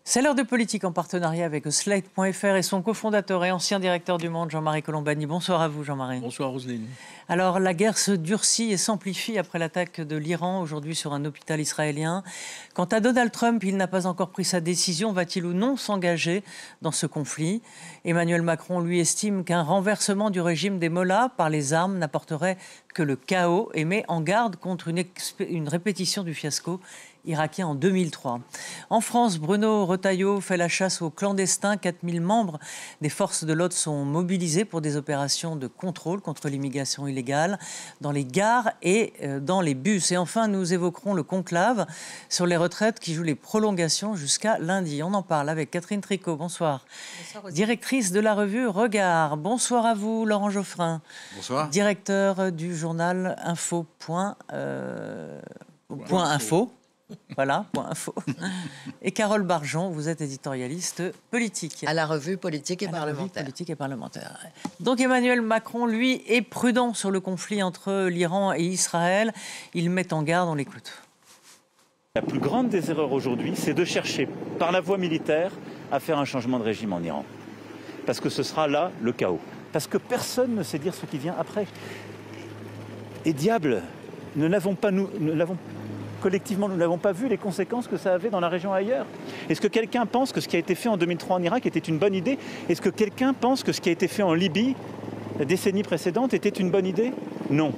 C'est l'heure de politique en partenariat avec Slate.fr et son cofondateur et ancien directeur du Monde, Jean-Marie Colombani. Bonsoir à vous, Jean-Marie. Bonsoir, Roselyne. Alors, la guerre se durcit et s'amplifie après l'attaque de l'Iran aujourd'hui sur un hôpital israélien. Quant à Donald Trump, il n'a pas encore pris sa décision. Va-t-il ou non s'engager dans ce conflit? Emmanuel Macron, lui, estime qu'un renversement du régime des mollahs par les armes n'apporterait que le chaos et met en garde contre une répétition du fiasco irakien en 2003. En France, Bruno Retailleau fait la chasse aux clandestins. 4000 membres des forces de l'ordre sont mobilisés pour des opérations de contrôle contre l'immigration illégale dans les gares et dans les bus. Et enfin, nous évoquerons le conclave sur les retraites qui joue les prolongations jusqu'à lundi. On en parle avec Catherine Tricot. Bonsoir. Bonsoir, directrice de la revue Regard. Bonsoir à vous, Laurent Geoffrin. Bonsoir. Directeur du journal Info. Info. Voilà, point info. Et Carole Barjon, vous êtes éditorialiste politique. À la revue politique et parlementaire. Donc Emmanuel Macron, lui, est prudent sur le conflit entre l'Iran et Israël. Il met en garde, on l'écoute. La plus grande des erreurs aujourd'hui, c'est de chercher, par la voie militaire, à faire un changement de régime en Iran. Parce que ce sera là le chaos. Parce que personne ne sait dire ce qui vient après. Et diable, collectivement, nous n'avons pas vu les conséquences que ça avait dans la région ailleurs. Est-ce que quelqu'un pense que ce qui a été fait en 2003 en Irak était une bonne idée? Est-ce que quelqu'un pense que ce qui a été fait en Libye la décennie précédente était une bonne idée? Non.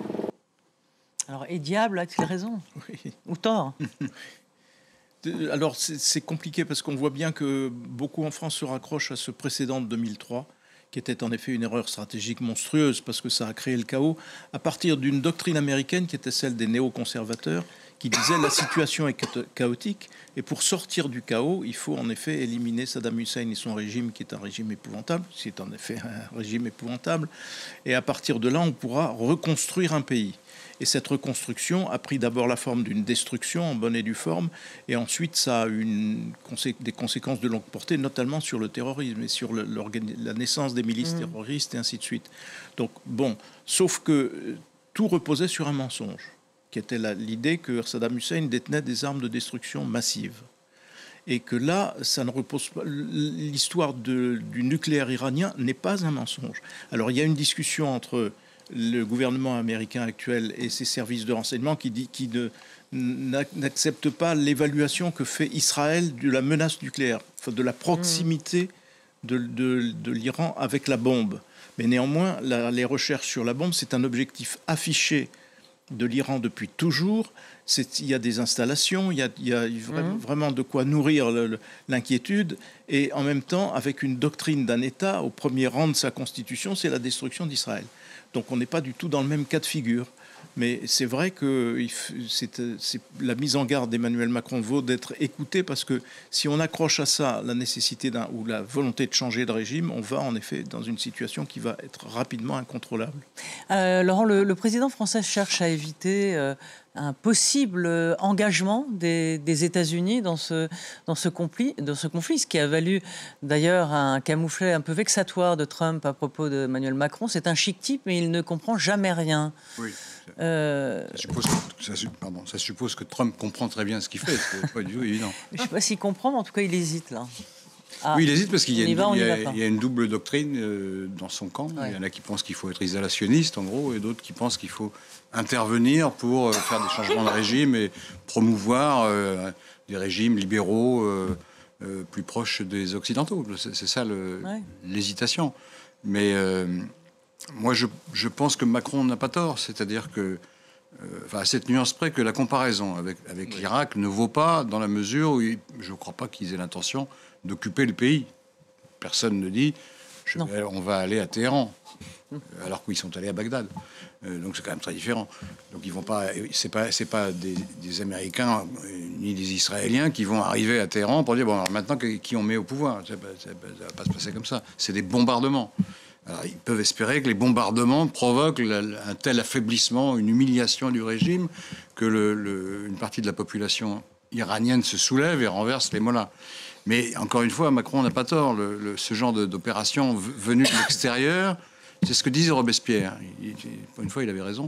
Alors, et diable a-t-il raison? Oui. Ou tort? Alors, c'est compliqué parce qu'on voit bien que beaucoup en France se raccrochent à ce précédent de 2003, qui était en effet une erreur stratégique monstrueuse parce que ça a créé le chaos, à partir d'une doctrine américaine qui était celle des néoconservateurs, qui disait la situation est chaotique et pour sortir du chaos, il faut en effet éliminer Saddam Hussein et son régime qui est un régime épouvantable, c'est en effet un régime épouvantable, et à partir de là, on pourra reconstruire un pays. Et cette reconstruction a pris d'abord la forme d'une destruction en bonne et due forme, et ensuite ça a eu des conséquences de longue portée, notamment sur le terrorisme et sur la naissance des milices terroristes et ainsi de suite. Donc bon, sauf que tout reposait sur un mensonge, qui était l'idée que Saddam Hussein détenait des armes de destruction massive. Et que là, ça ne repose pas. L'histoire du nucléaire iranien n'est pas un mensonge. Alors il y a une discussion entre le gouvernement américain actuel et ses services de renseignement qui n'accepte pas l'évaluation que fait Israël de la menace nucléaire, enfin de la proximité de l'Iran avec la bombe. Mais néanmoins, les recherches sur la bombe, c'est un objectif affiché de l'Iran depuis toujours. Il y a des installations, il y a vraiment de quoi nourrir l'inquiétude, et en même temps, avec une doctrine d'un État, au premier rang de sa constitution, c'est la destruction d'Israël. Donc on n'est pas du tout dans le même cas de figure. Mais c'est vrai que la mise en garde d'Emmanuel Macron vaut d'être écoutée, parce que si on accroche à ça la nécessité ou la volonté de changer de régime, on va en effet dans une situation qui va être rapidement incontrôlable. Laurent, le président français cherche à éviter un possible engagement des États-Unis dans ce conflit, ce qui a valu d'ailleurs un camouflet un peu vexatoire de Trump à propos d'Emmanuel Macron. C'est un chic type, mais il ne comprend jamais rien. Oui. Ça suppose que Trump comprend très bien ce qu'il fait. C'est pas du tout évident. Je ne sais pas s'il comprend, mais en tout cas, il hésite là. Oui, il hésite parce qu'il y a une double doctrine dans son camp. Ouais. Il y en a qui pensent qu'il faut être isolationniste, en gros, et d'autres qui pensent qu'il faut intervenir pour faire des changements de régime et promouvoir des régimes libéraux plus proches des Occidentaux. C'est ça l'hésitation. Mais moi, je pense que Macron n'a pas tort. C'est-à-dire que, à cette nuance près, que la comparaison avec l'Irak ne vaut pas, dans la mesure où je ne crois pas qu'ils aient l'intention d'occuper le pays. Personne ne dit on va aller à Téhéran, alors qu'ils sont allés à Bagdad. Donc c'est quand même très différent. Donc ils vont pas, c'est pas des Américains ni des Israéliens qui vont arriver à Téhéran pour dire bon alors maintenant qui on met au pouvoir. Ça va pas se passer comme ça. C'est des bombardements. Alors, ils peuvent espérer que les bombardements provoquent un tel affaiblissement, une humiliation du régime, que une partie de la population iranienne se soulève et renverse les mollahs. Mais encore une fois, Macron n'a pas tort. Ce genre d'opération venue de l'extérieur, c'est ce que disait Robespierre. Pour une fois, il avait raison.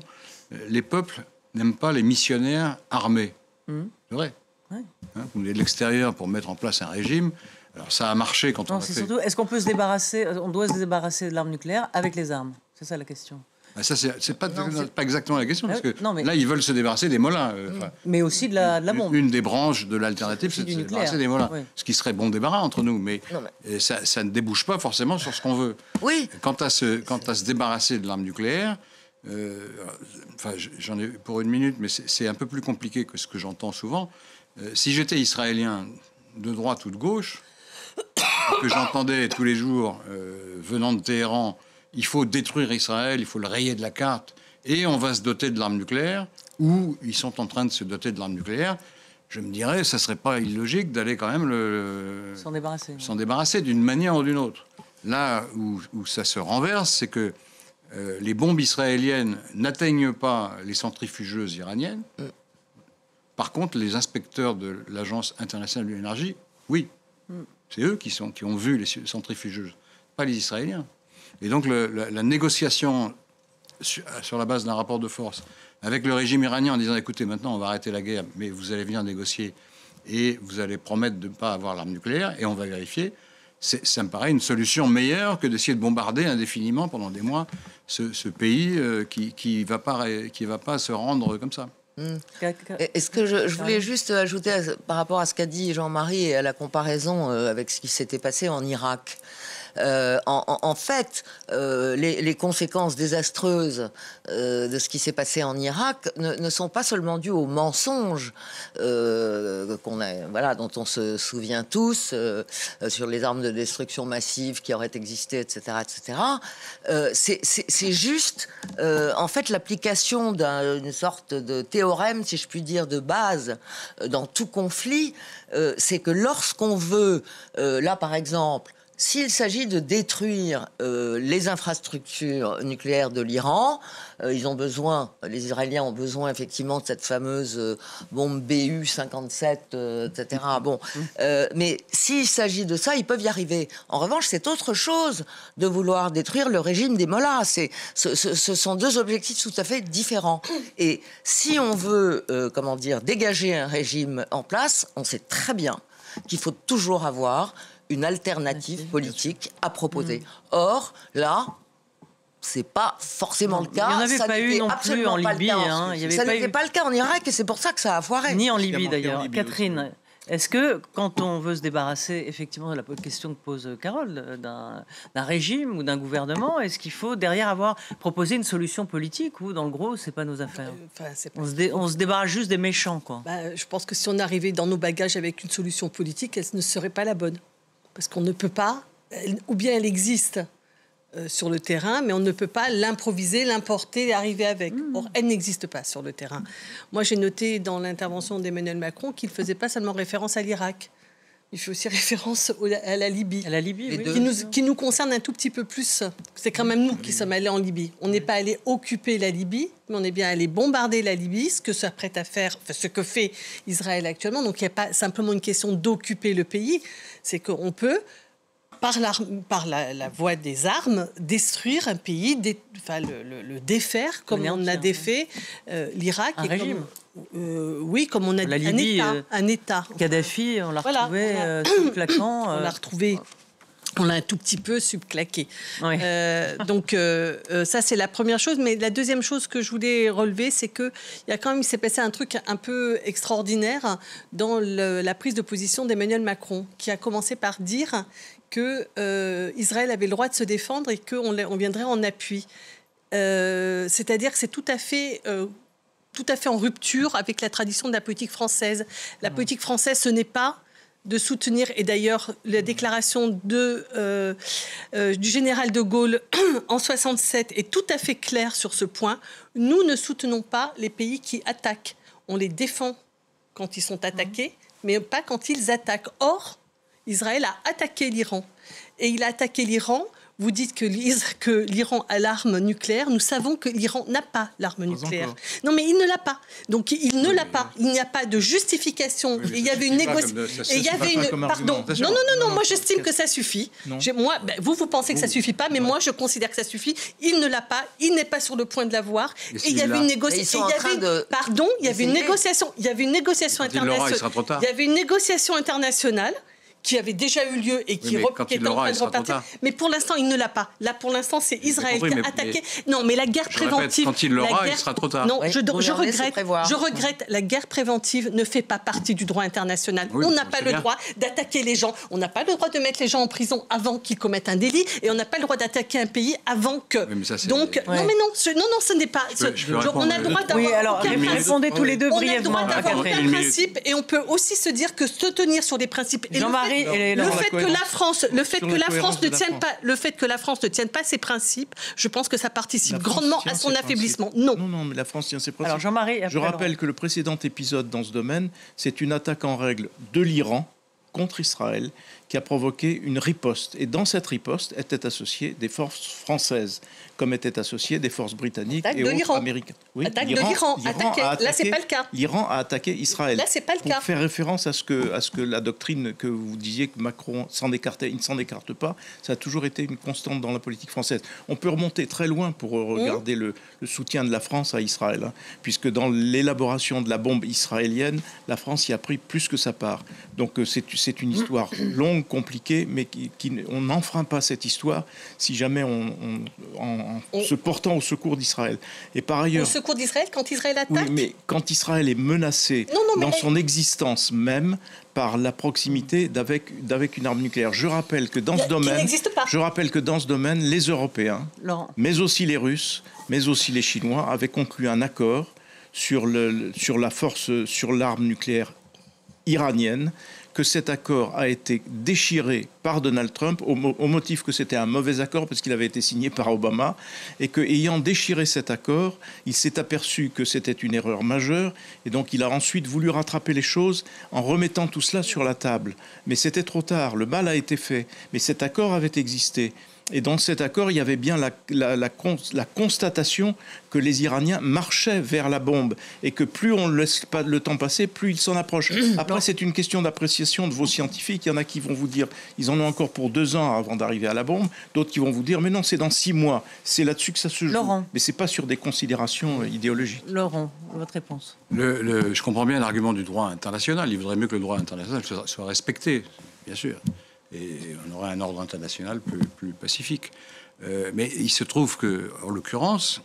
Les peuples n'aiment pas les missionnaires armés. C'est vrai. Ouais. Hein, vous nous de l'extérieur pour mettre en place un régime. Alors ça a marché quand on a fait... Surtout, est-ce qu'on peut se débarrasser, on doit se débarrasser de l'arme nucléaire avec les armes? C'est ça la question. Ça, c'est pas exactement la question, parce que là, ils veulent se débarrasser des mollahs. Mais aussi de la bombe. Une des branches de l'alternative, c'est de se débarrasser des mollahs. Oui. Ce qui serait bon débarras entre nous, mais ça ne débouche pas forcément sur ce qu'on veut. Oui. Quant à se débarrasser de l'arme nucléaire, j'en ai pour une minute, mais c'est un peu plus compliqué que ce que j'entends souvent. Si j'étais israélien de droite ou de gauche, que j'entendais tous les jours venant de Téhéran, il faut détruire Israël, il faut le rayer de la carte, et on va se doter de l'arme nucléaire, ou ils sont en train de se doter de l'arme nucléaire, je me dirais, ça serait pas illogique d'aller quand même s'en débarrasser d'une manière ou d'une autre. Là où ça se renverse, c'est que les bombes israéliennes n'atteignent pas les centrifugeuses iraniennes. Par contre, les inspecteurs de l'Agence internationale de l'énergie, oui. C'est eux qui ont vu les centrifugeuses, pas les Israéliens. Et donc la négociation sur la base d'un rapport de force avec le régime iranien en disant écoutez, maintenant on va arrêter la guerre, mais vous allez venir négocier et vous allez promettre de ne pas avoir l'arme nucléaire et on va vérifier, ça me paraît une solution meilleure que d'essayer de bombarder indéfiniment pendant des mois ce pays qui va pas se rendre comme ça. Est-ce que je voulais juste ajouter par rapport à ce qu'a dit Jean-Marie et à la comparaison avec ce qui s'était passé en Irak. En fait, les conséquences désastreuses de ce qui s'est passé en Irak ne sont pas seulement dues aux mensonges dont on se souvient tous sur les armes de destruction massive qui auraient existé, etc., etc. C'est juste, en fait, l'application d'une sorte de théorème, si je puis dire, de base dans tout conflit. C'est que lorsqu'on veut, là par exemple, s'il s'agit de détruire les infrastructures nucléaires de l'Iran, les Israéliens ont besoin effectivement de cette fameuse bombe BU-57, etc. Mais s'il s'agit de ça, ils peuvent y arriver. En revanche, c'est autre chose de vouloir détruire le régime des mollahs. Ce sont deux objectifs tout à fait différents. Et si on veut, dégager un régime en place, on sait très bien qu'il faut toujours avoir une alternative politique à proposer. Or, là, c'est pas forcément le cas. Il n'y en avait pas eu non plus en Libye. Ça n'était pas le cas en Irak et c'est pour ça que ça a foiré. Ni en Libye d'ailleurs. Catherine, est-ce que quand on veut se débarrasser effectivement de la question que pose Carole, d'un régime ou d'un gouvernement, est-ce qu'il faut derrière avoir proposé une solution politique ou dans le gros, c'est pas nos affaires? On se débarrasse juste des méchants, quoi. Je pense que si on arrivait dans nos bagages avec une solution politique, elle ne serait pas la bonne. Parce qu'on ne peut pas, ou bien elle existe sur le terrain, mais on ne peut pas l'improviser, l'importer et arriver avec. Or, elle n'existe pas sur le terrain. Moi, j'ai noté dans l'intervention d'Emmanuel Macron qu'il ne faisait pas seulement référence à l'Irak. Il fait aussi référence à la Libye. À la Libye, oui. Qui nous concerne un tout petit peu plus. C'est quand même nous qui sommes allés en Libye. On n'est pas allé occuper la Libye, mais on est bien allé bombarder la Libye, ce que s'apprête à faire, ce que fait Israël actuellement. Donc il n'y a pas simplement une question d'occuper le pays, c'est qu'on peut, par la voie des armes, détruire un pays, le défaire, comme on a défait l'Irak. Un régime. Comme on a la Libye, un État. Kadhafi, on l'a retrouvé subclaquant. On l'a retrouvé. On l'a un tout petit peu subclaqué. Oui. Donc ça, c'est la première chose. Mais la deuxième chose que je voulais relever, c'est qu'il s'est passé un truc un peu extraordinaire dans la prise de position d'Emmanuel Macron, qui a commencé par dire que Israël avait le droit de se défendre et qu'on viendrait en appui. C'est-à-dire que c'est tout à fait en rupture avec la tradition de la politique française. La politique française, ce n'est pas de soutenir, et d'ailleurs la déclaration du général de Gaulle en 67 est tout à fait claire sur ce point. Nous ne soutenons pas les pays qui attaquent. On les défend quand ils sont attaqués, mais pas quand ils attaquent. Or, Israël a attaqué l'Iran. Et il a attaqué l'Iran vous dites que l'Iran a l'arme nucléaire. Nous savons que l'Iran n'a pas l'arme nucléaire. Non, mais il ne l'a pas. Donc, il ne l'a pas. Il n'y a pas de justification. Oui, il y avait une négociation. Il y avait une... Pardon. Non, moi, j'estime que ça suffit. Moi, vous pensez que ça suffit pas, mais moi, je considère que ça suffit. Il ne l'a pas. Il n'est pas sur le point de l'avoir. Et il y avait une négociation. Pardon, il y avait une négociation. Il y avait une négociation internationale. Il y avait une négociation internationale qui avait déjà eu lieu et qui est en train de repartir. Mais pour l'instant, il ne l'a pas. Là, pour l'instant, c'est Israël qui a attaqué. Non, mais la guerre préventive... Quand il l'aura, il sera trop tard. Non, je regrette. La guerre préventive ne fait pas partie du droit international. Oui, on n'a pas le droit d'attaquer les gens. On n'a pas le droit de mettre les gens en prison avant qu'ils commettent un délit. Et on n'a pas le droit d'attaquer un pays avant que... Oui, ça, donc, non, ce n'est pas... On a le droit d'avoir... Oui, alors, répondez tous les deux brièvement. On a le droit d'avoir aucun principe. Et on peut aussi se dire que se tenir sur des principes... Le fait que la France ne tienne pas ses principes, je pense que ça participe grandement à son affaiblissement. Non, mais la France tient ses principes. Alors Jean-Marie, je rappelle que le précédent épisode dans ce domaine, c'est une attaque en règle de l'Iran contre Israël qui a provoqué une riposte. Et dans cette riposte étaient associées des forces françaises, comme étaient associées des forces britanniques et autres américaines. Oui, attaque de l'Iran. Là, c'est pas le cas. L'Iran a attaqué Israël. Là, c'est pas le cas. Pour faire référence à ce que la doctrine que vous disiez que Macron s'en écartait, il ne s'en écarte pas, ça a toujours été une constante dans la politique française. On peut remonter très loin pour regarder le soutien de la France à Israël, hein, puisque dans l'élaboration de la bombe israélienne, la France y a pris plus que sa part. Donc c'est une histoire longue, compliquée, mais on n'enfreint pas cette histoire si jamais en se portant au secours d'Israël. Et par ailleurs... Au secours d'Israël quand Israël attaque ? Oui, mais quand Israël est menacé dans son existence même par la proximité d'avec une arme nucléaire. Je rappelle que dans ce domaine, les Européens, mais aussi les Russes, mais aussi les Chinois, avaient conclu un accord sur l'arme nucléaire iranienne, que cet accord a été déchiré par Donald Trump au motif que c'était un mauvais accord parce qu'il avait été signé par Obama et qu'ayant déchiré cet accord, il s'est aperçu que c'était une erreur majeure et donc il a ensuite voulu rattraper les choses en remettant tout cela sur la table. Mais c'était trop tard, le mal a été fait, mais cet accord avait existé. Et dans cet accord, il y avait bien la constatation que les Iraniens marchaient vers la bombe et que plus on ne laisse pas le temps passer, plus ils s'en approchent. Après, c'est une question d'appréciation de vos scientifiques. Il y en a qui vont vous dire ils en ont encore pour 2 ans avant d'arriver à la bombe. D'autres qui vont vous dire mais non, c'est dans 6 mois. C'est là-dessus que ça se joue. Laurent. Mais ce n'est pas sur des considérations idéologiques. Laurent, votre réponse. Je comprends bien l'argument du droit international. Il vaudrait mieux que le droit international soit respecté, bien sûr. Et on aurait un ordre international plus pacifique. Mais il se trouve que, en l'occurrence,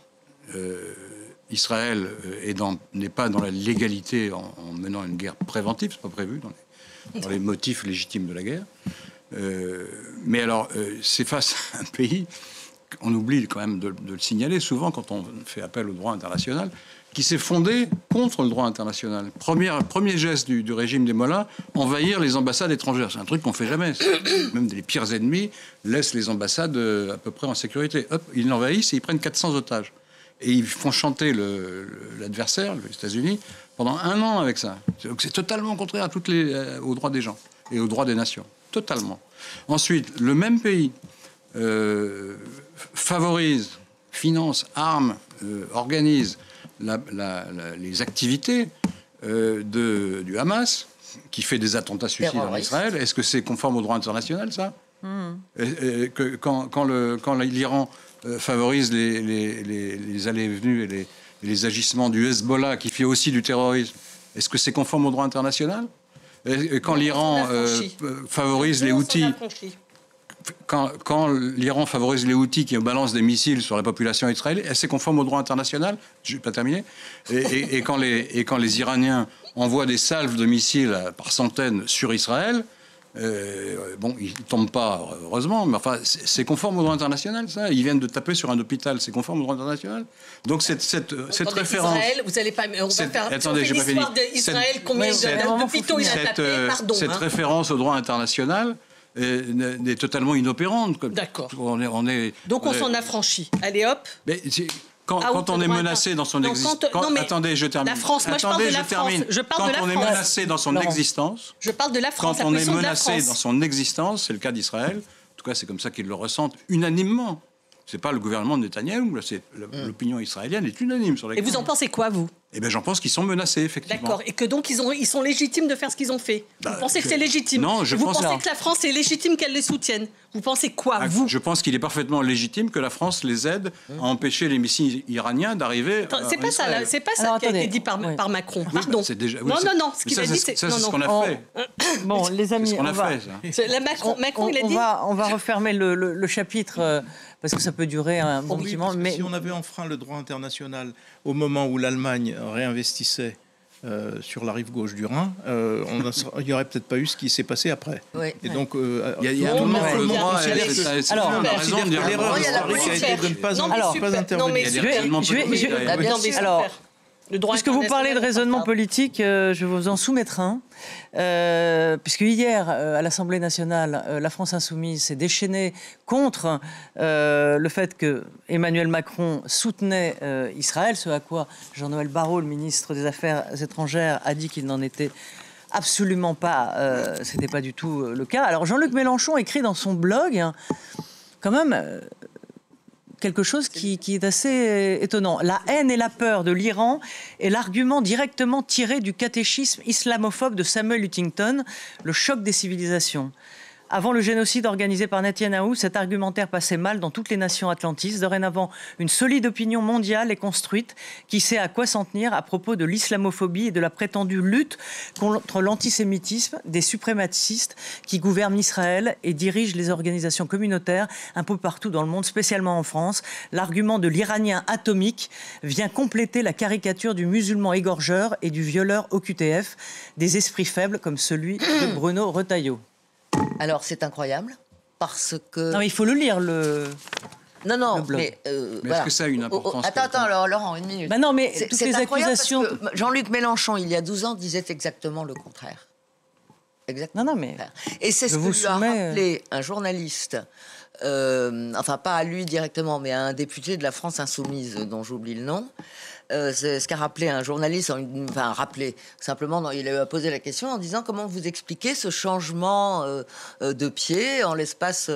Israël n'est pas dans la légalité en menant une guerre préventive, c'est pas prévu dans les motifs légitimes de la guerre. Mais alors, c'est face à un pays, on oublie quand même de le signaler souvent quand on fait appel au droit international, qui s'est fondé contre le droit international. Premier geste du régime des Mollahs, envahir les ambassades étrangères. C'est un truc qu'on ne fait jamais. Même les pires ennemis laissent les ambassades à peu près en sécurité. Hop, ils l'envahissent et ils prennent 400 otages. Et ils font chanter l'adversaire, les États-Unis, pendant 1 an avec ça. Donc c'est totalement contraire aux droits des gens et aux droits des nations. Totalement. Ensuite, le même pays favorise, finance, arme, organise les activités du Hamas, qui fait des attentats suicides en Israël. Est-ce que c'est conforme au droit international, ça Quand l'Iran favorise les allées et venues et les agissements du Hezbollah, qui fait aussi du terrorisme, est-ce que c'est conforme au droit international ? Et quand l'Iran favorise les Houthis... Quand l'Iran favorise les Houthis qui balancent des missiles sur la population israélienne, c'est conforme au droit international. Je ne vais pas terminer. Et quand les Iraniens envoient des salves de missiles par centaines sur Israël, ils ne tombent pas, heureusement, mais enfin, c'est conforme au droit international, ça. Ils viennent de taper sur un hôpital, c'est conforme au droit international. Donc cette référence... Israël, vous allez pas... On va faire... Attendez, j'ai pas fini. D'Israël, combien d'hôpitaux il a tapé, pardon. Cette référence au droit international est totalement inopérante. D'accord. Donc on s'en affranchit. Allez hop. Mais quand on est menacé dans son existence... Attendez, je termine. La France, moi je parle de la France. Quand on est menacé dans son existence... Je parle de la France. Quand on est menacé dans son existence, c'est le cas d'Israël, tout cas c'est comme ça qu'ils le ressentent unanimement. C'est pas le gouvernement de Netanyahou, là, c'est l'opinion israélienne est unanime sur la question. Et vous en pensez quoi, vous? Eh bien, j'en pense qu'ils sont menacés, effectivement. D'accord. Et que donc, ils sont légitimes de faire ce qu'ils ont fait. Vous pensez que c'est légitime? Non, vous pensez que la France est légitime qu'elle les soutienne? Vous pensez quoi, vous? Je pense qu'il est parfaitement légitime que la France les aide à empêcher les missiles iraniens d'arriver. C'est pas ça, c'est pas ça qui a été dit par Macron. Pardon. C'est déjà, non. Ce qu'il a dit, c'est ce qu'on a fait. Bon, les amis, c'est ce qu'on a fait. Ça. Macron, il a dit. On va refermer le chapitre. Parce que ça peut durer un bon petit moment. Mais si on avait enfreint le droit international au moment où l'Allemagne réinvestissait sur la rive gauche du Rhin, il n'y aurait peut-être pas eu ce qui s'est passé après. Oui. Et donc, il y a un moment où le droit. Alors, on a raison de dire l'erreur historique a été de ne pas intervenir. Alors, puisque vous parlez de raisonnement politique, je vais vous en soumettre un. Puisque hier, à l'Assemblée nationale, la France insoumise s'est déchaînée contre le fait que Emmanuel Macron soutenait Israël, ce à quoi Jean-Noël Barrot, le ministre des Affaires étrangères, a dit qu'il n'en était absolument pas, c'était pas du tout le cas. Alors Jean-Luc Mélenchon écrit dans son blog, quand même... quelque chose qui est assez étonnant. La haine et la peur de l'Iran est l'argument directement tiré du catéchisme islamophobe de Samuel Huntington, le choc des civilisations. Avant le génocide organisé par Netanyahou, cet argumentaire passait mal dans toutes les nations atlantistes. Dorénavant, une solide opinion mondiale est construite qui sait à quoi s'en tenir à propos de l'islamophobie et de la prétendue lutte contre l'antisémitisme des suprémacistes qui gouvernent Israël et dirigent les organisations communautaires un peu partout dans le monde, spécialement en France. L'argument de l'Iranien atomique vient compléter la caricature du musulman égorgeur et du violeur OQTF, des esprits faibles comme celui de Bruno Retailleau. Alors, c'est incroyable, parce que... Non, mais il faut le lire, Non, mais voilà. Est-ce que ça a une importance? Attends, alors, Laurent, une minute. Non, mais toutes les accusations... Parce que Jean-Luc Mélenchon, il y a 12 ans, disait exactement le contraire. Exactement. Non, mais... Et c'est ce que lui a rappelé un journaliste, enfin, pas à lui directement, mais à un député de la France Insoumise, dont j'oublie le nom. C'est ce qu'a rappelé un journaliste, simplement, il a posé la question en disant comment vous expliquez ce changement de pied en l'espace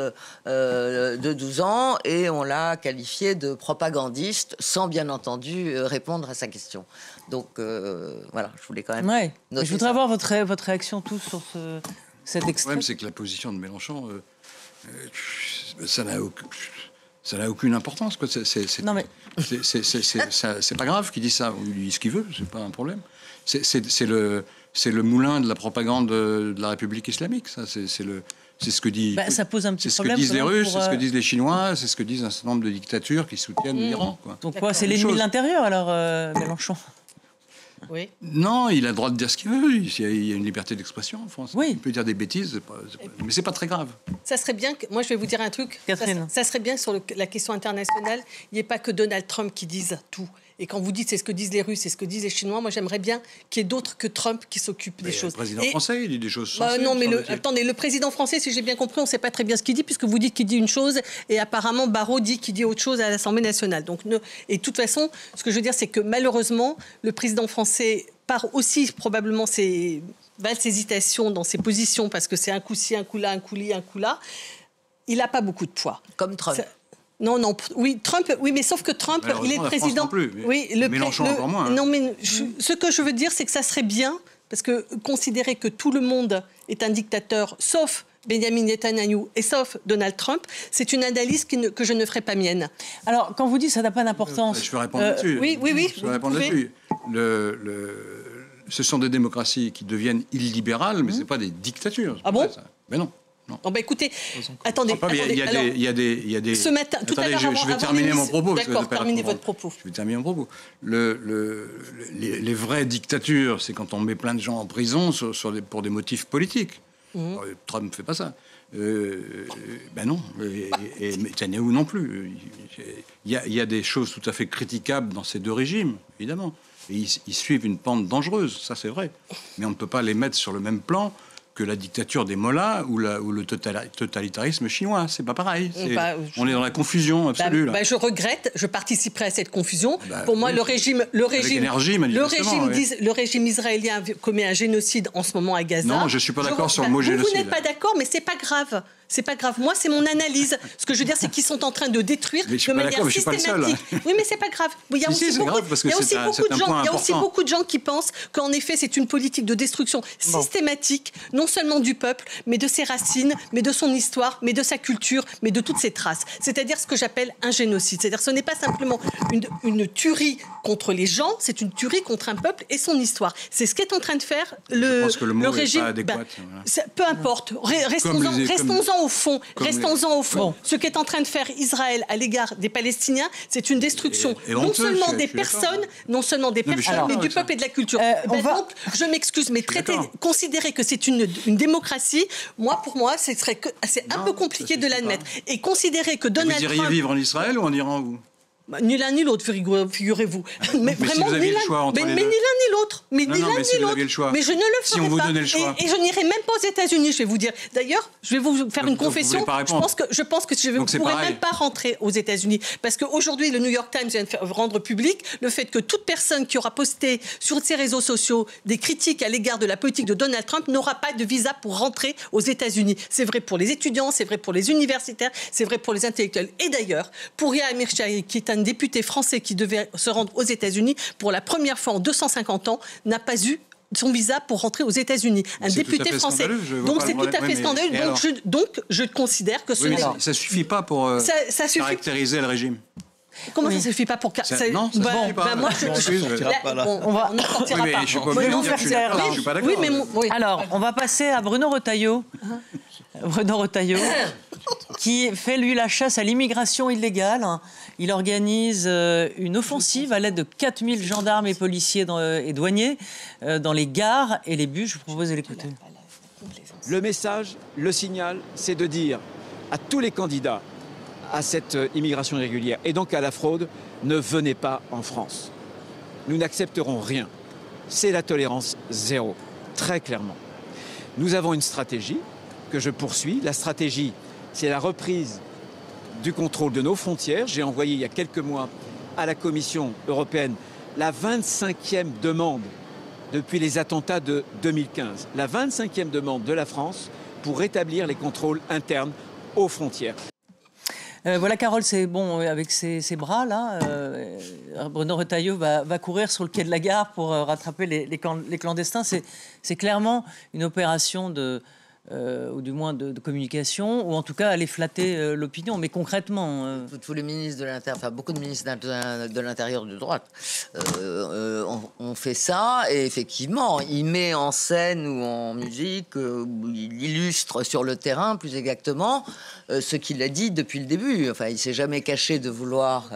de 12 ans, et on l'a qualifié de propagandiste sans bien entendu répondre à sa question. Donc voilà, je voulais quand même noter je voudrais avoir votre réaction tous sur cet extrait. Le problème, c'est que la position de Mélenchon, ça n'a aucune importance. Quoi. C'est pas grave qu'il dise ça. Il dit ce qu'il veut, c'est pas un problème. C'est le moulin de la propagande de la République islamique. Ça, c'est ce que dit. Ça pose un petit problème. C'est ce que disent les Russes, c'est ce que disent les Chinois, c'est ce que disent un certain nombre de dictatures qui soutiennent l'Iran. Donc quoi, c'est l'ennemi de l'intérieur alors, Mélenchon? Oui. Non, il a le droit de dire ce qu'il veut. Il y a une liberté d'expression en France. Oui. Il peut dire des bêtises, mais c'est pas très grave. Ça serait bien que... Moi, je vais vous dire un truc. Catherine. Ça serait bien que sur la question internationale, il n'y ait pas que Donald Trump qui dise tout. Et quand vous dites c'est ce que disent les Russes, c'est ce que disent les Chinois, moi j'aimerais bien qu'il y ait d'autres que Trump qui s'occupent des choses. Le président français, il dit des choses sensées. Non, mais attendez, le président français, si j'ai bien compris, on ne sait pas très bien ce qu'il dit, puisque vous dites qu'il dit une chose, et apparemment Barrot dit qu'il dit autre chose à l'Assemblée nationale. Donc, et de toute façon, ce que je veux dire, c'est que malheureusement, le président français part aussi probablement ses hésitations dans ses positions, parce que c'est un coup ci, un coup là, un coup là. Il n'a pas beaucoup de poids. Comme Trump. Non, oui, Trump, oui, mais sauf que Trump, il est président. Non plus, oui, Mélenchon encore moins. Non, mais ce que je veux dire, c'est que ça serait bien, parce que considérer que tout le monde est un dictateur, sauf Benjamin Netanyahou et sauf Donald Trump, c'est une analyse que je ne ferai pas mienne. Alors, quand vous dites ça n'a pas d'importance... Je vais répondre là-dessus. Oui. Je vais répondre là-dessus. Ce sont des démocraties qui deviennent illibérales, mais ce n'est pas des dictatures. Ah bon? Mais non. Bon, écoutez, attendez. Il y a des... Ce matin, tout à l'heure, je vais terminer mon propos. D'accord, terminez votre propos. Je vais terminer mon propos. Les vraies dictatures, c'est quand on met plein de gens en prison pour des motifs politiques. Trump ne fait pas ça. Ben non. Et Netanyahou non plus. Il y a des choses tout à fait critiquables dans ces deux régimes, évidemment. Et ils suivent une pente dangereuse, ça c'est vrai. Mais on ne peut pas les mettre sur le même plan que la dictature des mollahs ou le totalitarisme chinois. C'est pas pareil. On est dans la confusion absolue. Là. Je regrette, je participerai à cette confusion. Pour moi, le régime israélien commet un génocide en ce moment à Gaza. Non, je suis pas d'accord sur le mot génocide. Vous n'êtes pas d'accord, mais c'est pas grave. C'est pas grave. Moi, c'est mon analyse. Ce que je veux dire, c'est qu'ils sont en train de détruire de manière systématique. Oui, mais c'est pas grave. Il y a aussi beaucoup de gens qui pensent qu'en effet, c'est une politique de destruction systématique, non seulement du peuple, mais de ses racines, mais de son histoire, mais de sa culture, mais de toutes ses traces. C'est-à-dire ce que j'appelle un génocide. C'est-à-dire que ce n'est pas simplement une tuerie contre les gens, c'est une tuerie contre un peuple et son histoire. C'est ce qu'est en train de faire le régime. Peu importe. Restons-en au fond. Ce qu'est en train de faire Israël à l'égard des Palestiniens, c'est une destruction non seulement des personnes, mais du peuple et de la culture. Donc, je m'excuse, mais considérer que c'est une démocratie, pour moi, c'est un peu compliqué de l'admettre. Et considérer que Donald Trump... Vous iriez vivre en Israël ou en Iran, vous ? Ni l'un ni l'autre, figurez-vous. Mais vraiment, si vous aviez le choix entre les deux. Mais ni l'un ni l'autre. Mais vous aviez le choix. Mais je ne le ferai pas. Si on vous donnait le choix. Et je n'irai même pas aux États-Unis, je vais vous dire. D'ailleurs, je vais vous faire une confession. Je pense que je ne pourrais même pas rentrer aux États-Unis. Parce qu'aujourd'hui, le New York Times vient de rendre public le fait que toute personne qui aura posté sur ses réseaux sociaux des critiques à l'égard de la politique de Donald Trump n'aura pas de visa pour rentrer aux États-Unis. C'est vrai pour les étudiants, c'est vrai pour les universitaires, c'est vrai pour les intellectuels. Et d'ailleurs, pour Ria Amir-Shahi, qui est un député français qui devait se rendre aux États-Unis, pour la première fois en 250 ans, n'a pas eu son visa pour rentrer aux États-Unis. Un député français. Donc c'est tout à fait scandaleux. Donc je considère que ça ne suffit pas pour caractériser le régime. Comment ça ne suffit pas pour... Non, ça ne suffit pas. Moi, on va... Je suis pas d'accord. Alors, on va passer à Bruno Retailleau. Qui fait, lui, la chasse à l'immigration illégale. Il organise une offensive à l'aide de 4000 gendarmes et policiers et douaniers dans les gares et les bus. Je vous propose de l'écouter. Le message, le signal, c'est de dire à tous les candidats à cette immigration irrégulière et donc à la fraude, ne venez pas en France. Nous n'accepterons rien. C'est la tolérance zéro, très clairement. Nous avons une stratégie que je poursuis. La stratégie, c'est la reprise du contrôle de nos frontières. J'ai envoyé il y a quelques mois à la Commission européenne la 25e demande depuis les attentats de 2015. La 25e demande de la France pour rétablir les contrôles internes aux frontières. Voilà, Carole, c'est bon, avec ses bras-là, Bruno Retailleau va courir sur le quai de la gare pour rattraper les clandestins. C'est clairement une opération ou du moins de communication, ou en tout cas aller flatter l'opinion, mais concrètement... Tous les ministres de l'Intérieur, enfin beaucoup de ministres de l'Intérieur de droite ont fait ça, et effectivement, il met en scène ou en musique, il illustre sur le terrain, plus exactement, ce qu'il a dit depuis le début. Enfin, il ne s'est jamais caché de vouloir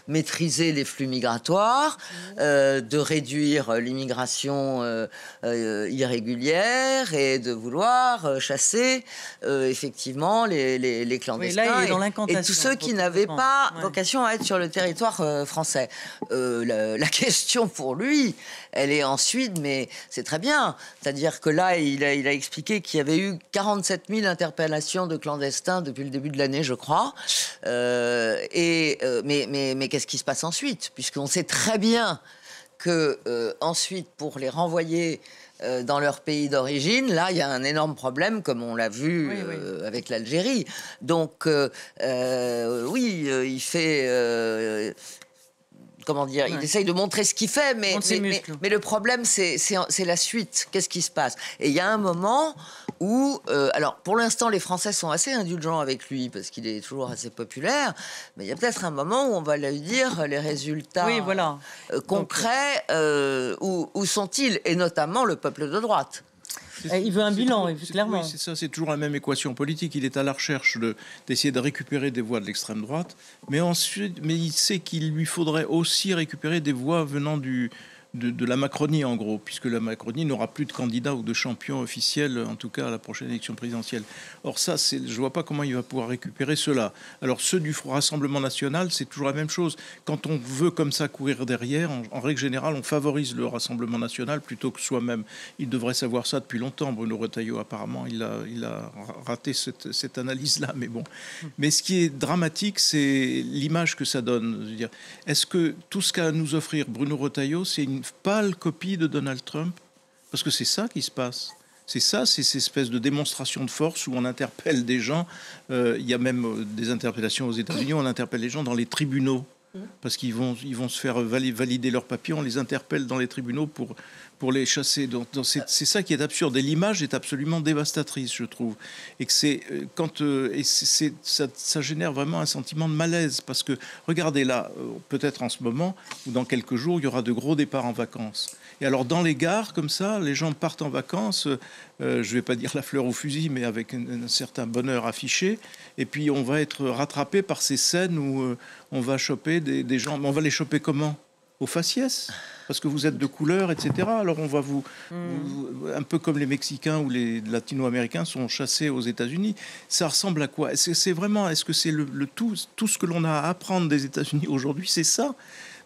maîtriser les flux migratoires, de réduire l'immigration irrégulière et de vouloir chasser effectivement les clandestins, oui, là, il est dans l'incantation, et tous ceux qui n'avaient pas vocation à être sur le territoire français. La question pour lui, elle est ensuite, mais c'est très bien, c'est-à-dire que là, il a expliqué qu'il y avait eu 47 000 interpellations de clandestins depuis le début de l'année, je crois. Mais qu'est-ce qui se passe ensuite? Puisqu'on sait très bien que ensuite, pour les renvoyer dans leur pays d'origine, là, il y a un énorme problème, comme on l'a vu avec l'Algérie. Donc, il fait... comment dire, il essaye de montrer ce qu'il fait, mais le problème, c'est la suite. Qu'est-ce qui se passe? Et il y a un moment où... alors, pour l'instant, les Français sont assez indulgents avec lui, parce qu'il est toujours assez populaire, mais il y a peut-être un moment où on va lui dire les résultats concrets, où sont-ils? Et notamment le peuple de droite. Il veut un bilan, clairement. Oui, c'est ça, c'est toujours la même équation politique. Il est à la recherche d'essayer de récupérer des voix de l'extrême droite, mais il sait qu'il lui faudrait aussi récupérer des voix venant du de la Macronie, en gros, puisque la Macronie n'aura plus de candidat ou de champion officiel, en tout cas à la prochaine élection présidentielle. Or ça, je ne vois pas comment il va pouvoir récupérer cela. Alors ceux du Rassemblement national, c'est toujours la même chose. Quand on veut comme ça courir derrière, en règle générale, on favorise le Rassemblement national plutôt que soi-même. Il devrait savoir ça depuis longtemps, Bruno Retailleau. Apparemment, il a raté cette analyse-là. Mais bon. Mais ce qui est dramatique, c'est l'image que ça donne. Je veux dire, est-ce que tout ce qu'a à nous offrir Bruno Retailleau, c'est une pâle copie de Donald Trump? Parce que c'est ça qui se passe. C'est ça, c'est cette espèce de démonstration de force où on interpelle des gens. Il y a même des interpellations aux États-Unis, on interpelle les gens dans les tribunaux. Parce qu'ils vont se faire valider leurs papiers, on les interpelle dans les tribunaux pour les chasser. Donc c'est ça qui est absurde. Et l'image est absolument dévastatrice, je trouve. Et que ça génère vraiment un sentiment de malaise. Parce que, regardez là, peut-être en ce moment, ou dans quelques jours, il y aura de gros départs en vacances. Et alors, dans les gares, comme ça, les gens partent en vacances, je ne vais pas dire la fleur au fusil, mais avec un certain bonheur affiché. Et puis, on va être rattrapé par ces scènes où on va choper des gens. Mais on va les choper comment? Au faciès? Parce que vous êtes de couleur, etc. Alors, on va vous un peu comme les Mexicains ou les Latino-Américains sont chassés aux États-Unis. Ça ressemble à quoi? C'est vraiment, est-ce que c'est tout ce que l'on a à apprendre des États-Unis aujourd'hui, c'est ça?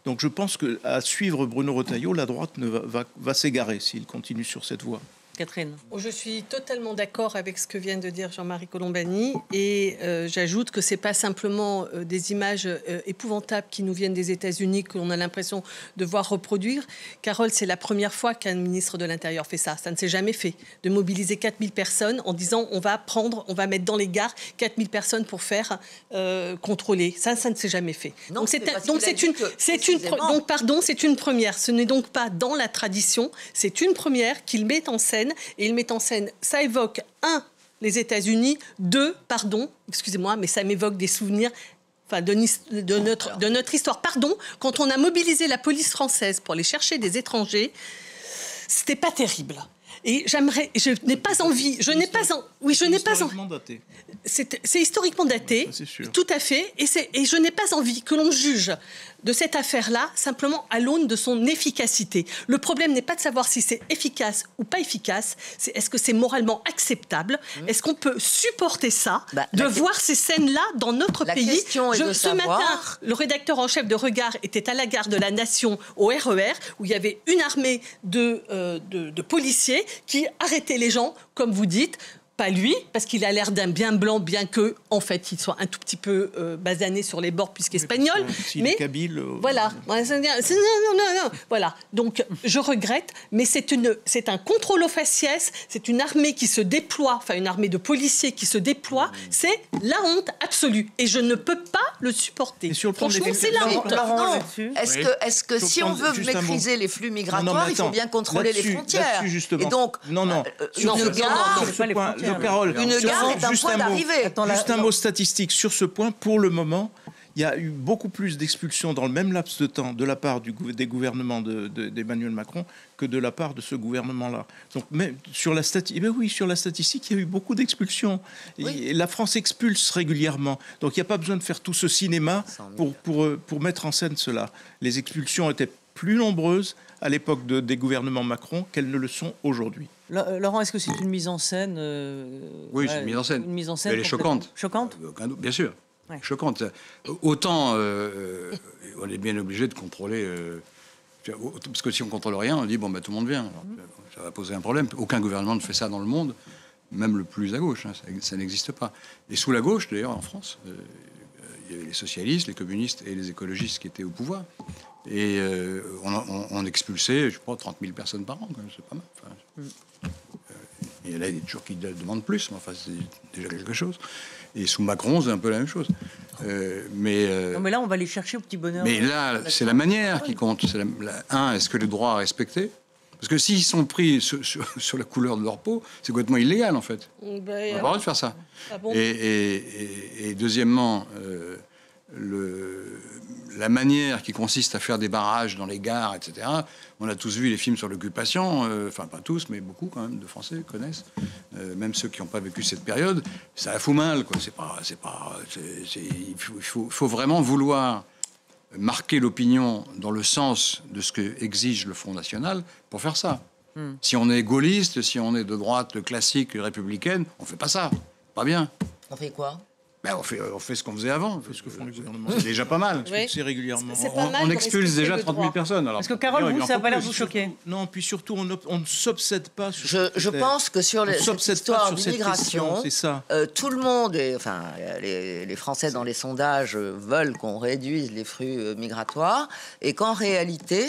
Donc je pense qu'à suivre Bruno Retailleau, la droite va s'égarer s'il continue sur cette voie. Catherine. Je suis totalement d'accord avec ce que vient de dire Jean-Marie Colombani et j'ajoute que c'est pas simplement des images épouvantables qui nous viennent des États-Unis que l'on a l'impression de voir reproduire. Carole, c'est la première fois qu'un ministre de l'Intérieur fait ça. Ça ne s'est jamais fait, de mobiliser 4000 personnes en disant on va mettre dans les gares 4000 personnes pour faire contrôler. Ça ne s'est jamais fait. Non, c'est une première. Ce n'est donc pas dans la tradition, c'est une première qu'il met en scène. Et il met en scène, ça évoque, les États-Unis, excusez-moi, mais ça m'évoque des souvenirs de notre histoire. Quand on a mobilisé la police française pour aller chercher des étrangers, c'était pas terrible. Et je n'ai pas envie. C'est historiquement daté, tout à fait. Et je n'ai pas envie que l'on juge de cette affaire-là simplement à l'aune de son efficacité. Le problème n'est pas de savoir si c'est efficace ou pas efficace, c'est est-ce que c'est moralement acceptable? Est-ce qu'on peut supporter ça, voir ces scènes-là dans notre pays? Ce matin, le rédacteur en chef de Regard était à la gare de la Nation au RER, où il y avait une armée de policiers qui arrêtaient les gens, comme vous dites. Pas lui, parce qu'il a l'air d'un bien blanc, bien que, en fait, il soit un tout petit peu basané sur les bords, puisqu'espagnol. Mais kabyle, voilà. Non. Voilà. Donc, je regrette, mais c'est un contrôle aux faciès, c'est une armée qui se déploie, une armée de policiers qui se déploie. C'est la honte absolue. Et je ne peux pas le supporter. Franchement, c'est la honte. Est-ce que si on veut maîtriser les flux migratoires, il faut bien contrôler les frontières? Et donc, Carole, une gare est un point d'arrivée. Juste un mot statistique sur ce point. Pour le moment, il y a eu beaucoup plus d'expulsions dans le même laps de temps de la part des gouvernements d'Emmanuel Macron que de la part de ce gouvernement-là. Donc, mais sur la statistique, il y a eu beaucoup d'expulsions. Oui. La France expulse régulièrement. Donc, il n'y a pas besoin de faire tout ce cinéma pour mettre en scène cela. Les expulsions étaient plus nombreuses à l'époque des gouvernements Macron qu'elles ne le sont aujourd'hui. Laurent, est-ce que c'est une mise en scène Oui, c'est une mise en scène. Elle est choquante. Choquante ? Bien sûr. Ouais. Choquante. Autant on est bien obligé de contrôler. Parce que si on ne contrôle rien, on dit tout le monde vient. Alors, ça va poser un problème. Aucun gouvernement ne fait ça dans le monde, même le plus à gauche. Ça n'existe pas. Et sous la gauche, d'ailleurs, en France, il y avait les socialistes, les communistes et les écologistes qui étaient au pouvoir. Et on expulsait, je crois, 30 000 personnes par an. C'est pas mal. Et là, il y a toujours qui demandent plus, mais enfin, c'est déjà quelque chose. Et sous Macron, c'est un peu la même chose. Non, mais là, on va les chercher au petit bonheur. Mais là, c'est la manière qui compte. Est-ce que les droits sont respectés? Parce que s'ils sont pris sur la couleur de leur peau, c'est complètement illégal, en fait. On n'a pas le droit de faire ça. Ah bon? Et deuxièmement, la manière qui consiste à faire des barrages dans les gares, etc. On a tous vu les films sur l'occupation, enfin pas tous, mais beaucoup quand même de Français connaissent, même ceux qui n'ont pas vécu cette période. Ça fout mal, quoi. Il faut vraiment vouloir marquer l'opinion dans le sens de ce que exige le Front National pour faire ça. Si on est gaulliste, si on est de droite classique républicaine, on ne fait pas ça. Pas bien. On fait quoi ? Ben on fait ce qu'on faisait avant. C'est ce que font les gouvernements. C'est déjà pas mal. Oui. C'est régulièrement. On expulse déjà 30 000 personnes. Parce que Carole, vous, ça n'a pas l'air de vous choquer. Non, puis surtout, on ne s'obsède pas sur Je pense que sur cette histoire d'immigration, tout le monde, enfin, les Français dans les sondages veulent qu'on réduise les flux migratoires, et qu'en réalité,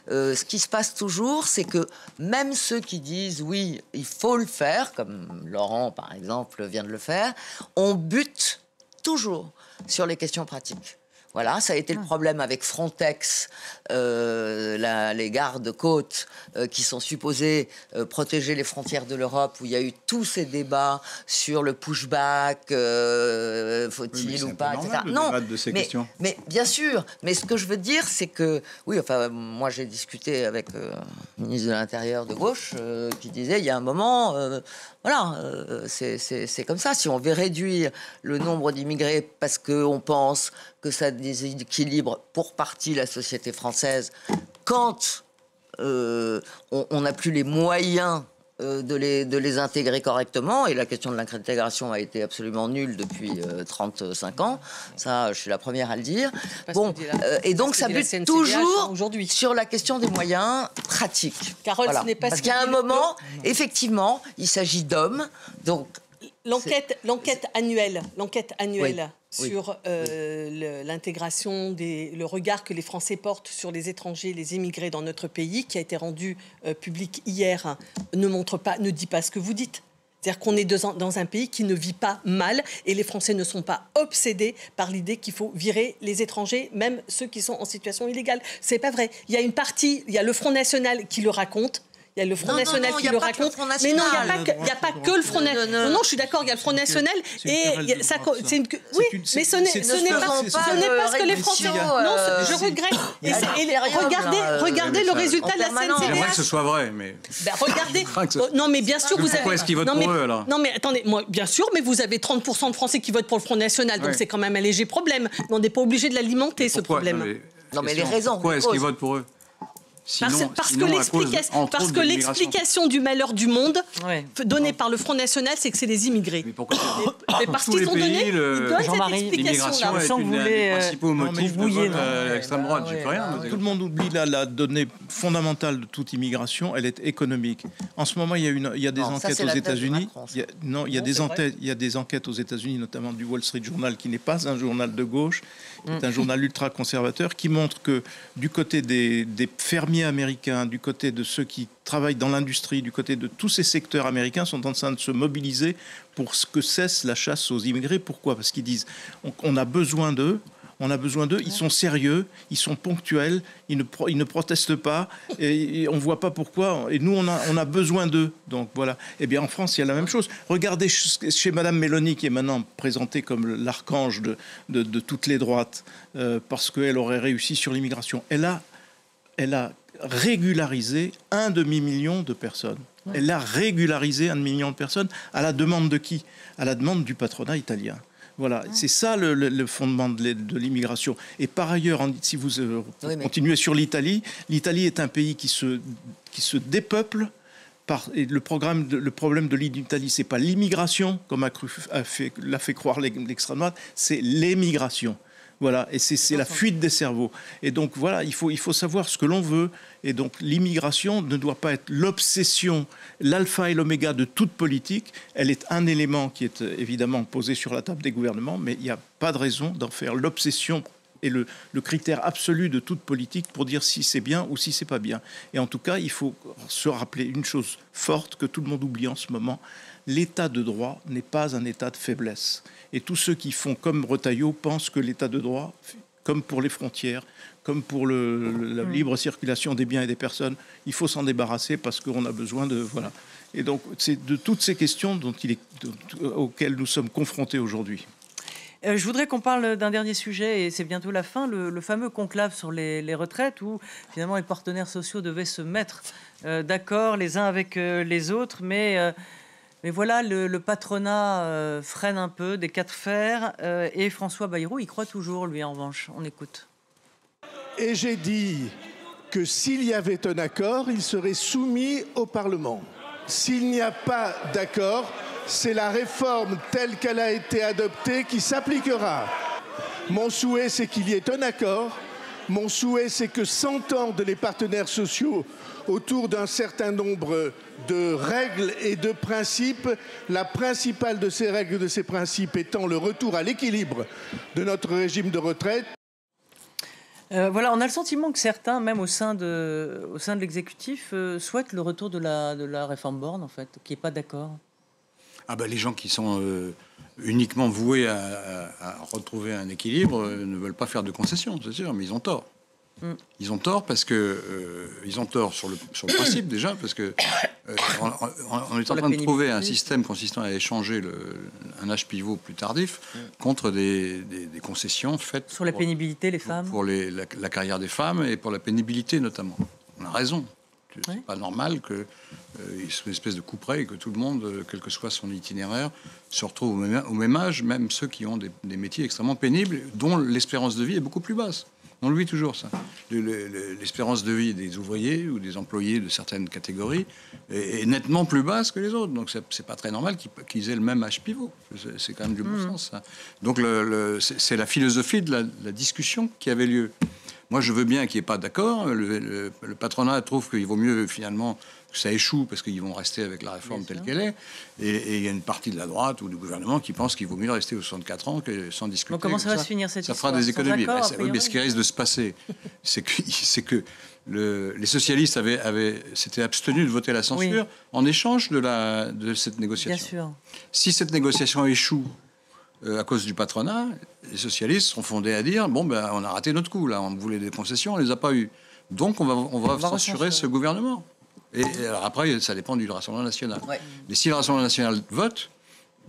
ce qui se passe toujours, c'est que même ceux qui disent oui, il faut le faire, comme Laurent par exemple vient de le faire, on bute toujours sur les questions pratiques. Voilà, ça a été le problème avec Frontex, les gardes-côtes qui sont supposés protéger les frontières de l'Europe, où il y a eu tous ces débats sur le pushback, faut-il ou pas, etc. Non, mais bien sûr. Mais ce que je veux dire, c'est que, oui, enfin, moi j'ai discuté avec le ministre de l'Intérieur de gauche qui disait, il y a un moment, c'est comme ça. Si on veut réduire le nombre d'immigrés parce qu'on pense que ça déséquilibre pour partie la société française, quand on n'a plus les moyens de les intégrer correctement, et la question de l'intégration a été absolument nulle depuis 35 ans, ça je suis la première à le dire. Bon, et donc ça bute toujours sur la question des moyens pratiques. Carole, ce n'est pas parce qu'à un moment, effectivement, il s'agit d'hommes, donc... L'enquête annuelle oui. sur l'intégration, le regard que les Français portent sur les étrangers, les immigrés dans notre pays, qui a été rendu public hier, ne dit pas ce que vous dites. C'est-à-dire qu'on est dans un pays qui ne vit pas mal, et les Français ne sont pas obsédés par l'idée qu'il faut virer les étrangers, même ceux qui sont en situation illégale. C'est pas vrai. Il y a une partie, il y a le Front National qui le raconte. Il y a le Front National qui le raconte. Mais non, il n'y a pas que le Front National. Non, je suis d'accord, il y a le Front National. Oui, mais ce n'est pas ce que les Français... Non, je regrette. Regardez le résultat de la CNCDH. J'aimerais que ce soit vrai, mais... Regardez. Non, mais bien sûr, vous avez... Pourquoi est-ce qu'ils votent pour eux, alors ? Non, mais attendez, moi, bien sûr, mais vous avez 30% de Français qui votent pour le Front National, donc c'est quand même un léger problème. On n'est pas obligé de l'alimenter, ce problème. Non, mais les raisons... Pourquoi est-ce qu'ils votent pour eux ? Parce que l'explication du malheur du monde donnée par le Front National, c'est que c'est les immigrés. Mais pourquoi parce qu'ils ont donné l'immigration est une des principaux motifs de vote à l'extrême droite. J'ai rien. Tout le monde oublie la donnée fondamentale de toute immigration, elle est économique. En ce moment, il y a des enquêtes aux États-Unis. Il y a des enquêtes aux États-Unis, notamment du Wall Street Journal, qui n'est pas un journal de gauche, c'est un journal ultra-conservateur, qui montre que du côté des fermiers américains, du côté de ceux qui travaillent dans l'industrie, du côté de tous ces secteurs américains sont en train de se mobiliser pour que cesse la chasse aux immigrés. Pourquoi ? Parce qu'ils disent on a besoin d'eux. Ils sont sérieux, ils sont ponctuels, ils ne protestent pas, et on ne voit pas pourquoi. Et nous, on a besoin d'eux. Donc voilà. Eh bien, en France, il y a la même chose. Regardez chez Madame Mélanie, qui est maintenant présentée comme l'archange de toutes les droites, parce qu'elle aurait réussi sur l'immigration. Elle a régularisé 1,5 million de personnes. Elle a régularisé 1,5 million de personnes à la demande de qui ? À la demande du patronat italien. Voilà, c'est ça le fondement de l'immigration. Et par ailleurs, si vous continuez sur l'Italie, l'Italie est un pays qui se dépeuple. Le problème de l'Italie, c'est pas l'immigration, comme l'a fait croire l'extrême droite, c'est l'émigration. Voilà, et c'est la fuite des cerveaux. Et donc voilà, il faut savoir ce que l'on veut. Et donc l'immigration ne doit pas être l'obsession, l'alpha et l'oméga de toute politique. Elle est un élément qui est évidemment posé sur la table des gouvernements, mais il n'y a pas de raison d'en faire l'obsession et le critère absolu de toute politique pour dire si c'est bien ou si c'est pas bien. Et en tout cas, il faut se rappeler une chose forte que tout le monde oublie en ce moment. L'état de droit n'est pas un état de faiblesse. Et tous ceux qui font comme Retailleau pensent que l'état de droit, comme pour les frontières, comme pour la libre circulation des biens et des personnes, il faut s'en débarrasser parce qu'on a besoin de... Voilà. Et donc, c'est de toutes ces questions auxquelles nous sommes confrontés aujourd'hui. Je voudrais qu'on parle d'un dernier sujet, et c'est bientôt la fin, le fameux conclave sur les retraites, où finalement les partenaires sociaux devaient se mettre d'accord les uns avec les autres, mais voilà, le patronat freine un peu des quatre fers, et François Bayrou y croit toujours, lui, en revanche. On écoute. Et j'ai dit que s'il y avait un accord, il serait soumis au Parlement. S'il n'y a pas d'accord, c'est la réforme telle qu'elle a été adoptée qui s'appliquera. Mon souhait, c'est qu'il y ait un accord. Mon souhait, c'est que s'entendent les partenaires sociaux autour d'un certain nombre de règles et de principes. La principale de ces règles et de ces principes étant le retour à l'équilibre de notre régime de retraite. Voilà, on a le sentiment que certains, même au sein de l'exécutif, souhaitent le retour de la réforme Borne, en fait, qui n'est pas d'accord. Ah ben, les gens qui sont uniquement voués à retrouver un équilibre ne veulent pas faire de concessions, c'est sûr, mais ils ont tort. Ils ont tort parce que ils ont tort sur le principe déjà, parce que on est en train de trouver un système consistant à échanger un âge pivot plus tardif contre des concessions faites sur la pénibilité, les femmes, pour la carrière des femmes et pour la pénibilité notamment. On a raison. C'est pas normal qu'il y ait une espèce de couperet et que tout le monde, quel que soit son itinéraire, se retrouve au même âge, même ceux qui ont des métiers extrêmement pénibles, dont l'espérance de vie est beaucoup plus basse. On le vit toujours, ça. L'espérance de vie des ouvriers ou des employés de certaines catégories est nettement plus basse que les autres. Donc, c'est pas très normal qu'ils aient le même âge pivot. C'est quand même du bon sens, ça. Donc, c'est la philosophie de la discussion qui avait lieu. Moi, je veux bien qu'il n'y ait pas d'accord. Le patronat trouve qu'il vaut mieux, finalement, que ça échoue parce qu'ils vont rester avec la réforme telle qu'elle est. Et il y a une partie de la droite ou du gouvernement qui pense qu'il vaut mieux rester aux 64 ans que sans discuter. Donc comment ça va se finir cette histoire ? Ça fera des économies. Mais ce qui risque de se passer, c'est que les socialistes s'étaient abstenus de voter la censure en échange de cette négociation. Bien sûr. Si cette négociation échoue à cause du patronat, les socialistes seront fondés à dire on a raté notre coup, là, on voulait des concessions, on les a pas eues. Donc on va censurer ce gouvernement. Et alors après, ça dépend du Rassemblement national. Ouais. Mais si le Rassemblement national vote,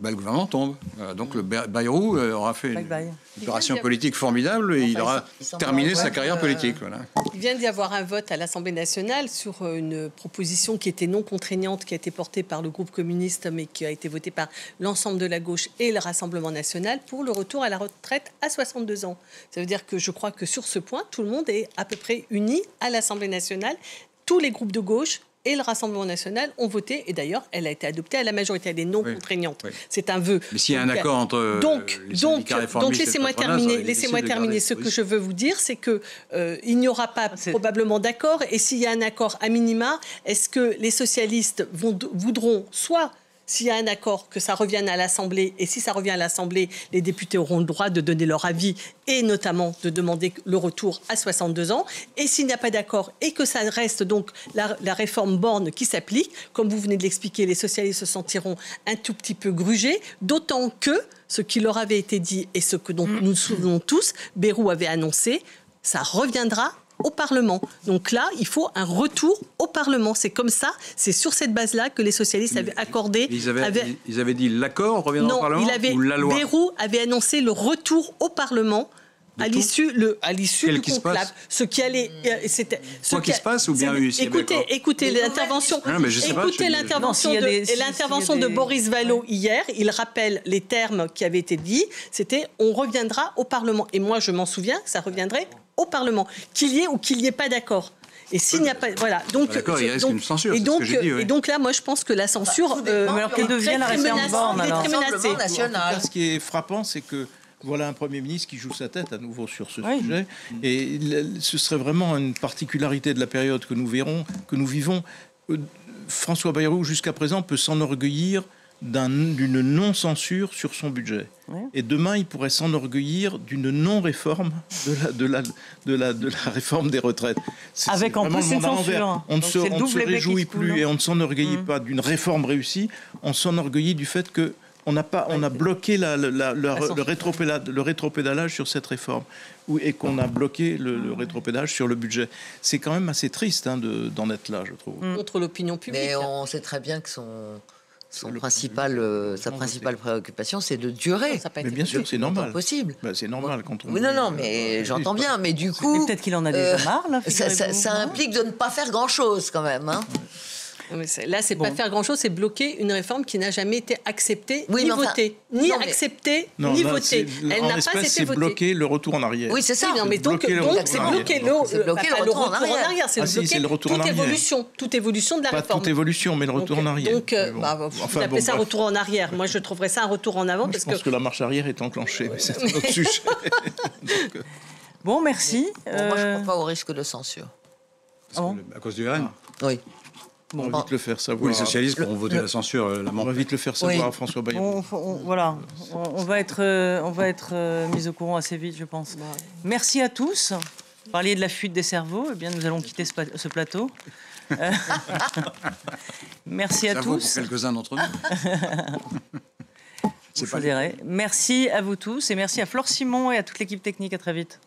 le gouvernement tombe. Donc le Bayrou aura fait une opération politique formidable et il aura terminé sa carrière politique. Voilà. Il vient d'y avoir un vote à l'Assemblée nationale sur une proposition qui était non contraignante, qui a été portée par le groupe communiste, mais qui a été votée par l'ensemble de la gauche et le Rassemblement national pour le retour à la retraite à 62 ans. Ça veut dire que je crois que sur ce point, tout le monde est à peu près uni à l'Assemblée nationale. Tous les groupes de gauche et le Rassemblement national ont voté, et d'ailleurs, elle a été adoptée à la majorité, elle est non contraignante. Oui. C'est un vœu. Mais s'il y a un accord entre les syndicats réformistes et le patronat, laissez-moi terminer. Ce que je veux vous dire, c'est que il n'y aura pas probablement d'accord, et s'il y a un accord à minima, est-ce que les socialistes voudront soit s'il y a un accord, que ça revienne à l'Assemblée, et si ça revient à l'Assemblée, les députés auront le droit de donner leur avis et notamment de demander le retour à 62 ans. Et s'il n'y a pas d'accord et que ça reste donc la réforme Borne qui s'applique, comme vous venez de l'expliquer, les socialistes se sentiront un tout petit peu grugés, d'autant que ce qui leur avait été dit et ce que dont nous nous souvenons tous, Bayrou avait annoncé, ça reviendra au Parlement. Donc là, il faut un retour au Parlement. C'est comme ça, c'est sur cette base-là que les socialistes avaient accordé. Ils avaient dit l'accord reviendra au Parlement ou la loi ? Bayrou avait annoncé le retour au Parlement à l'issue du conclave. Ce qui allait, c'était quoi qui se passe ou bien écoutez l'intervention. Écoutez l'intervention de Boris Vallaud hier. Il rappelle les termes qui avaient été dits. C'était on reviendra au Parlement. Et moi, je m'en souviens que ça reviendrait au Parlement, qu'il y ait ou qu'il n'y ait pas d'accord. Et s'il n'y a pas, voilà. Donc, d'accord, il reste une censure. Et donc là, moi, je pense que la censure, alors qu'elle devient la réforme Borne, national. Ce qui est frappant, c'est que voilà un Premier ministre qui joue sa tête à nouveau sur ce sujet. Et ce serait vraiment une particularité de la période que nous vivons. François Bayrou, jusqu'à présent, peut s'enorgueillir d'une non-censure sur son budget. Ouais. Et demain, il pourrait s'enorgueillir d'une non-réforme de la réforme des retraites. Avec en plus une censure. On ne se réjouit plus et on ne s'enorgueillit pas d'une réforme réussie. On s'enorgueillit du fait que on a bloqué le rétropédalage sur cette réforme et qu'on a bloqué le rétropédalage sur le budget. C'est quand même assez triste d'en être là, je trouve. Contre l'opinion publique. Mais on sait très bien que sa principale préoccupation, c'est de durer. Mais bien sûr, c'est normal. Possible. C'est normal quand on. Oui, non, mais j'entends bien. Mais du coup, peut-être qu'il en a déjà marre. Là, ça implique de ne pas faire grand-chose quand même. Hein. Là, c'est pas faire grand-chose, c'est bloquer une réforme qui n'a jamais été acceptée, Oui, ni mais enfin- votée. Non, mais- Acceptée, Non, ni là, votée. Elle en n'a pas espèce, été c'est votée. bloquer le retour en arrière. Oui, c'est ça. Oui, non, mais donc, bloquer le retour c'est en bloquer arrière. C'est bloquer le pas retour en arrière. c'est Ah si, c'est le retour en toute arrière. toute évolution de la Pas réforme. toute évolution, mais le retour en arrière. Donc, Mais bon. vous Enfin, appelez ça bref. retour en arrière. Moi, je trouverais ça un retour en avant. Je pense que la marche arrière est enclenchée, mais c'est un autre sujet. Donc, Bon, merci. Bon, moi, je ne crois pas au risque de censure. À cause du RN. Oui. on va vite le faire Ou savoir. les socialistes pourront voter la censure. On va vite le faire savoir Oui. à François Bayrou. Voilà, on va être mis au courant assez vite, je pense. Merci à tous. Vous parliez de la fuite des cerveaux. Eh bien, nous allons quitter ce plateau. Merci à Ça vaut pour tous. quelques-uns d'entre nous. Vous choisirez. Merci à vous tous et merci à Flore Simon et à toute l'équipe technique. À très vite.